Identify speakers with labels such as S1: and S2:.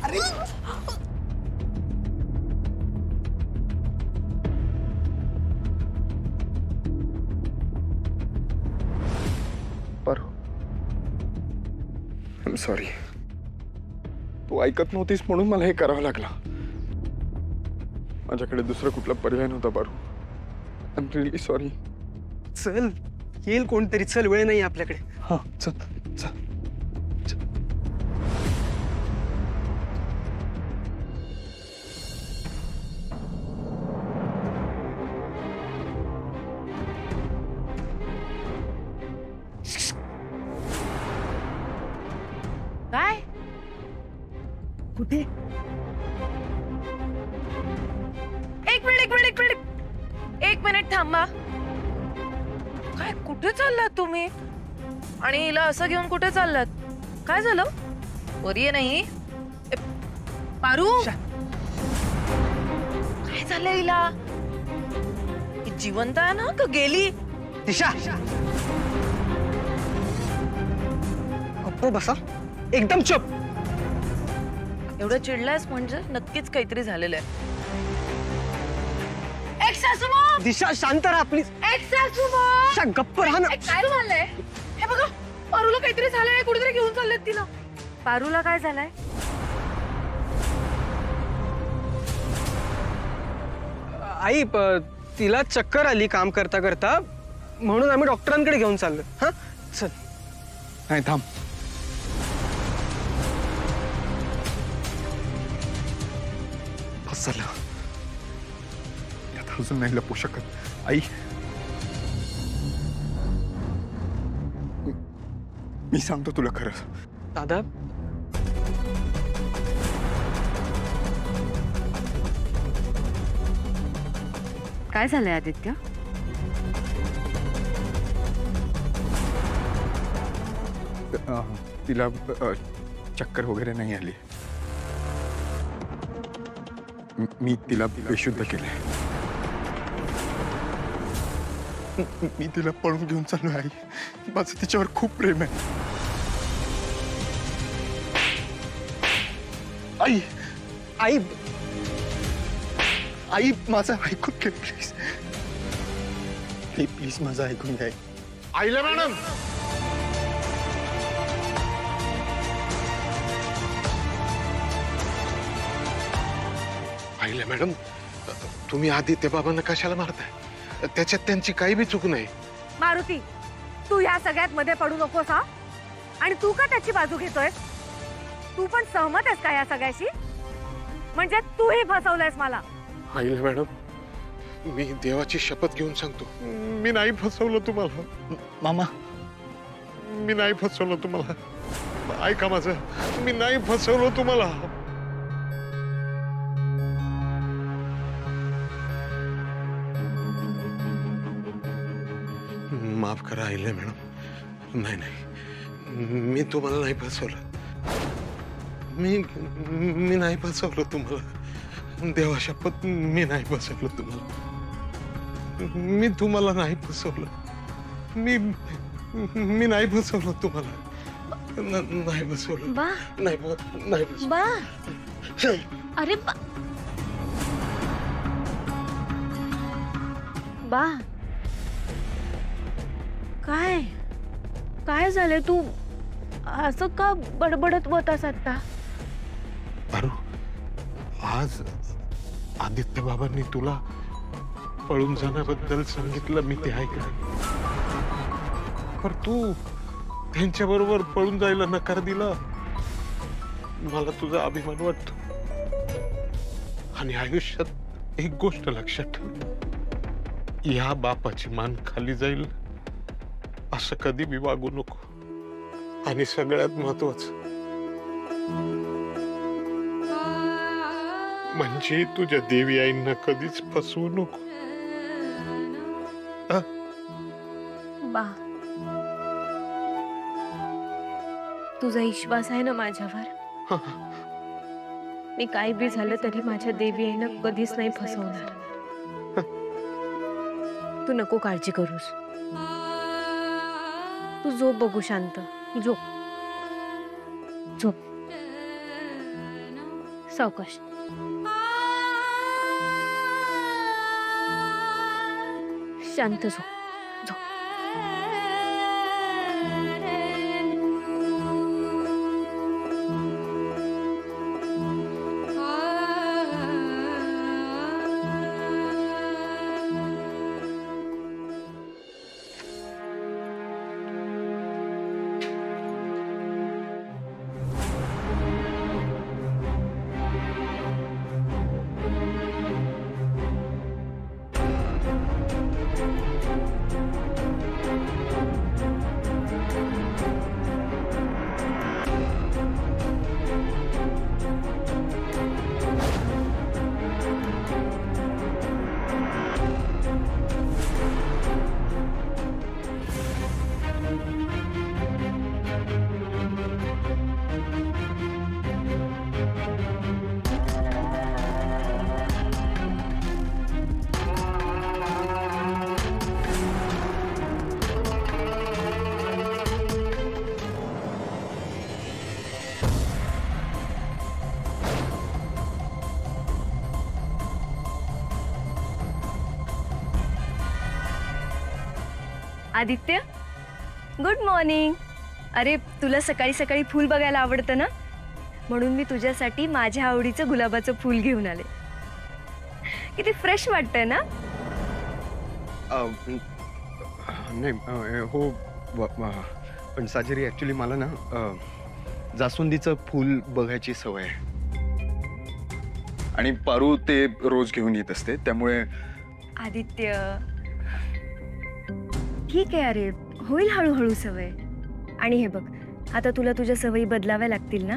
S1: अरे
S2: Paru, I am sorry. तू ऐकत नव्हतीस म्हणून मला हे करावं लागलं. माझ्याकडे दुसरा कुठला पर्याय नव्हता Paru. I am really sorry.
S1: चल, येईल कोणतरी. चल, वेळ नाही आपल्याकडे.
S2: हा चल चल.
S3: काय?
S1: कुठे?
S3: एक मिनिट थांबा. काय कुठे चाललात तुम्ही? आणि हिला असं घेऊन कुठे चाललात? काय झालं? बरी आहे नाही? पारू, काय झालं हिला? ही जिवंत आहे ना का गेली?
S1: दिशा, गप्प बसा. एकदम चुप.
S3: एवढं चिडलायस म्हणजे नक्कीच काहीतरी झालेलं आहे. एक सासूमा,
S1: दिशा शांत राहा प्लीज.
S3: एक सासूमा,
S1: दिशा गप्प राहा ना.
S3: काय झालंय? हे बघा, पारूला काहीतरी झालंय. कुठेतरी घेऊन चाललेत तिला. पारूला काय झालंय?
S1: आई, तिला चक्कर आली काम करता करता, म्हणून आम्ही डॉक्टरांकडे घेऊन चाललो. हा चल.
S2: नाही थांब. बस झालं. यात अजून नाही लपू शकत. आई, मी सांगतो तुला खरं.
S1: दादा,
S3: काय झालंय आदित्य?
S2: तिला चक्कर वगैरे नाही आली. मी तिला बेशुद्ध केलंय. मी तिला पळून घेऊन चाललोय. आई, माझं तिच्यावर खूप प्रेम आहे. आई,
S1: आई,
S2: आई माझं ऐकून घे प्लीज. प्लीज माझं ऐकून घ्या.
S4: आईला मॅडम, आईला मॅडम, तुम्ही आदित्य बाबांना कशाला मारताय? त्याच्यात त्यांची काही बी चूक नाही.
S3: मारुती, तू या सगळ्यात मध्ये पडू नकोस हा. आणि तू का त्याची बाजू घेतोय? तू पण सहमत आहेस का या सगळ्याशी? म्हणजे तूही फसवलंयस मला.
S4: आईला मॅडम, मी देवाची शपथ घेऊन सांगतो, मी नाही फसवलं तुम्हाला.
S2: मामा,
S4: मी नाही फसवलं तुम्हाला. ऐका माझं, मी नाही फसवलं तुम्हाला. माफ करा आईला मॅडम. नाही नाही, मी तुम्हाला नाही फसवलं. मी नाही फसवलं तुम्हाला. देवा शपथ, मी नाही फसवलं तुम्हाला. मी तुम्हाला नाही फसवलं. मी नाही फसवलं तुम्हाला. नाही फसवलं.
S3: बा,
S4: नाही फसवलं.
S3: बा, अरे बा, बा, काय काय झालंय? तू असं का बडबडत होतास आता?
S4: पारू, आज आदित्य बाबांनी तुला पळून जाण्याबद्दल सांगितलं. मी ते ऐकलं. पर तू त्यांच्या बरोबर पळून जायला नकार दिला. मला तुझा अभिमान वाटतो. आणि आयुष्यात एक गोष्ट लक्षात ठेव, या बापाची मान खाली जाईल असं कधी बी वागू नको. आणि सगळ्यात महत्वाचं म्हणजे तुझ्या देवी आईंना कधीच फसवू नको.
S3: बा, तुझा विश्वास आहे ना माझ्यावर? मी काही बी झालं तरी माझ्या देवी आईनं कधीच नाही फसवणार. तू नको काळजी करूस. तू झोप बघू शांत. झोप झोप.
S5: सावकाश. शांत झोप.
S6: Aditya, good morning. अरे तुला सकाळी सकाळी फूल बघायला आवडतं ना, म्हणून मी तुझ्यासाठी माझ्या आवडीचं गुलाबाचं फूल घेऊन आले. किती फ्रेश वाटतंय ना.
S2: नाही हो पण साजरी ॲक्च्युली मला ना जास्वंदीचं फूल बघायची सवय आहे आणि पारू ते रोज घेऊन येत असते, त्यामुळे.
S6: आदित्य ठीक आहे, अरे होईल हळूहळू सवय. आणि हे बघ, आता तुला तुझ्या सवयी बदलाव्या लागतील ना.